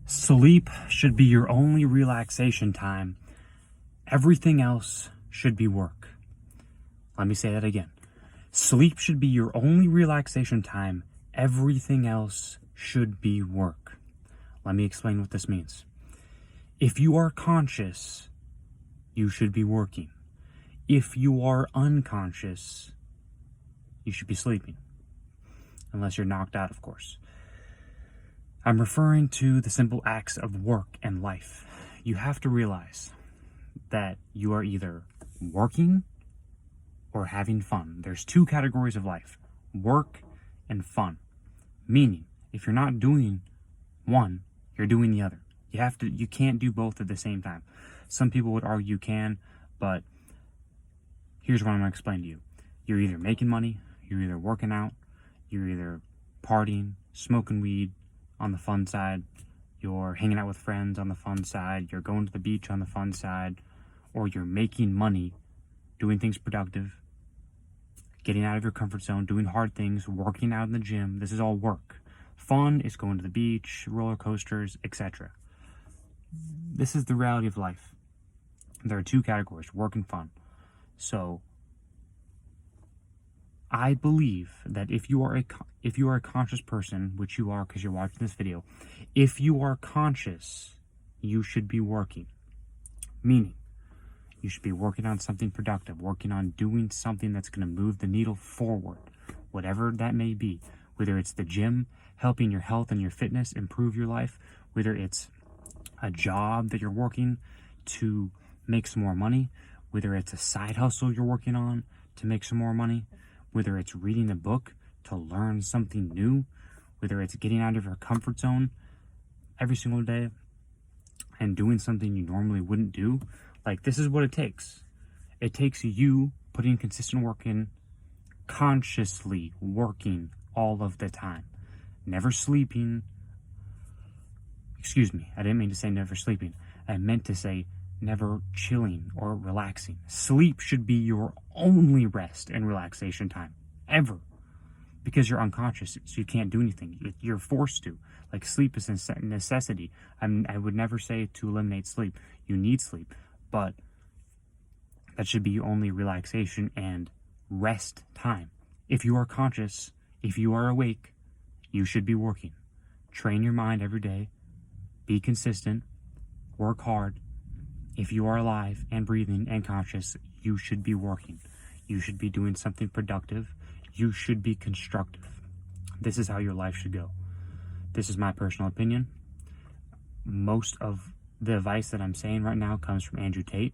Sleep should be your only relaxation time. Everything else should be work. Let me say that again. Sleep should be your only relaxation time. Everything else should be work. Let me explain what this means. If you are conscious, you should be working. If you are unconscious, you should be sleeping. Unless you're knocked out, of course. I'm referring to the simple acts of work and life. You have to realize that you are either working or having fun. There's two categories of life, work and fun. Meaning, if you're not doing one, you're doing the other. You can't do both at the same time. Some people would argue you can, but here's what I'm going to explain to you. You're either making money, you're either working out, you're either partying, smoking weed on the fun side, you're hanging out with friends on the fun side, you're going to the beach on the fun side, or you're making money, doing things productive, getting out of your comfort zone, doing hard things, working out in the gym. This is all work. Fun is going to the beach, roller coasters, etc. This is the reality of life. There are two categories, work and fun. So I believe that if you are a conscious person, which you are because you're watching this video, if you are conscious, you should be working. Meaning, you should be working on something productive, working on doing something that's going to move the needle forward, whatever that may be. Whether it's the gym, helping your health and your fitness improve your life, whether it's a job that you're working to make some more money, whether it's a side hustle you're working on to make some more money, whether it's reading a book to learn something new, whether it's getting out of your comfort zone every single day and doing something you normally wouldn't do. Like, this is what it takes. It takes you putting consistent work in, consciously working all of the time. Never sleeping. Excuse me, I didn't mean to say never sleeping. I meant to say never chilling or relaxing. Sleep should be your only rest and relaxation time, ever. Because you're unconscious, so you can't do anything. You're forced to. Like, sleep is a necessity. I would never say to eliminate sleep. You need sleep. But that should be your only relaxation and rest time. If you are conscious, if you are awake, you should be working. Train your mind every day. Be consistent. Work hard. If you are alive and breathing and conscious, you should be working. You should be doing something productive. You should be constructive. This is how your life should go. This is my personal opinion. Most of the advice that I'm saying right now comes from Andrew Tate.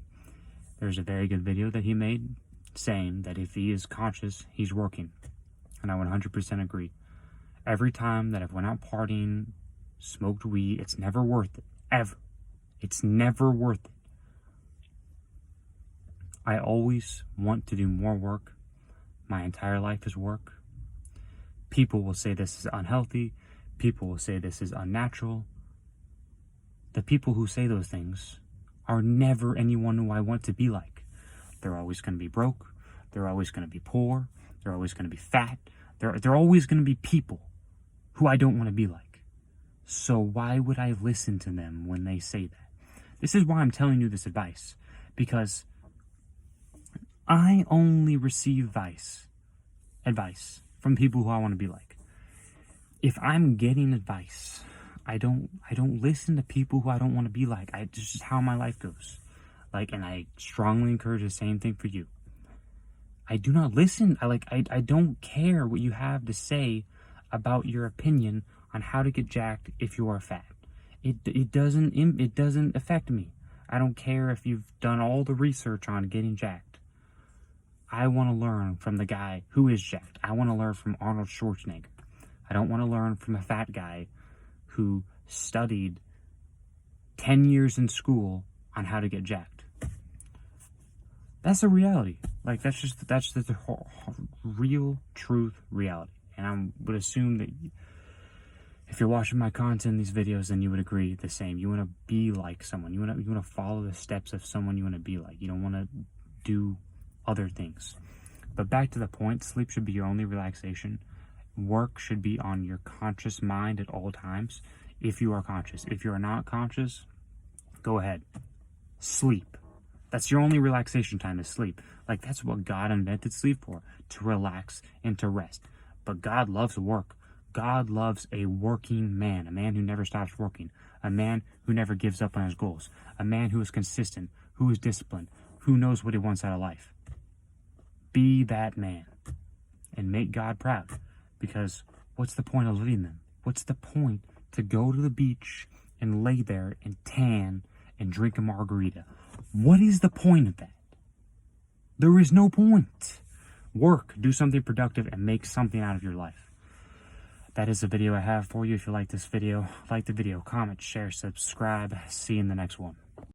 There's a very good video that he made saying that if he is conscious, he's working. And I 100% agree. Every time that I've went out partying, smoked weed, it's never worth it. Ever. It's never worth it. I always want to do more work. My entire life is work. People will say this is unhealthy. People will say this is unnatural. The people who say those things are never anyone who I want to be like. They're always going to be broke. They're always going to be poor. They're always going to be fat. They're always going to be people who I don't want to be like. So why would I listen to them when they say that? This is why I'm telling you this advice. Because I only receive advice from people who I want to be like. If I'm getting advice, I don't listen to people who I don't want to be like. This is how my life goes. Like, and I strongly encourage the same thing for you. I do not listen. I don't care what you have to say about your opinion on how to get jacked if you are fat. It doesn't affect me. I don't care if you've done all the research on getting jacked. I want to learn from the guy who is jacked. I want to learn from Arnold Schwarzenegger. I don't want to learn from a fat guy who studied 10 years in school on how to get jacked. That's a reality. Like, that's the real truth reality. And I would assume that if you're watching my content in these videos, then you would agree the same. You want to be like someone. You want to follow the steps of someone you want to be like. You don't want to do other things. But back to the point, sleep should be your only relaxation. Work should be on your conscious mind at all times. if you are conscious. If you are not conscious, go ahead. Sleep. That's your only relaxation time, is sleep. Like, that's what God invented sleep for, to relax and to rest. But God loves work. God loves a working man, a man who never stops working, a man who never gives up on his goals, a man who is consistent, who is disciplined, who knows what he wants out of life. Be that man and make God proud, because what's the point of living them? What's the point to go to the beach and lay there and tan and drink a margarita? What is the point of that? There is no point. Work, do something productive, and make something out of your life. That is the video I have for you. If you like this video, like the video, comment, share, subscribe. See you in the next one.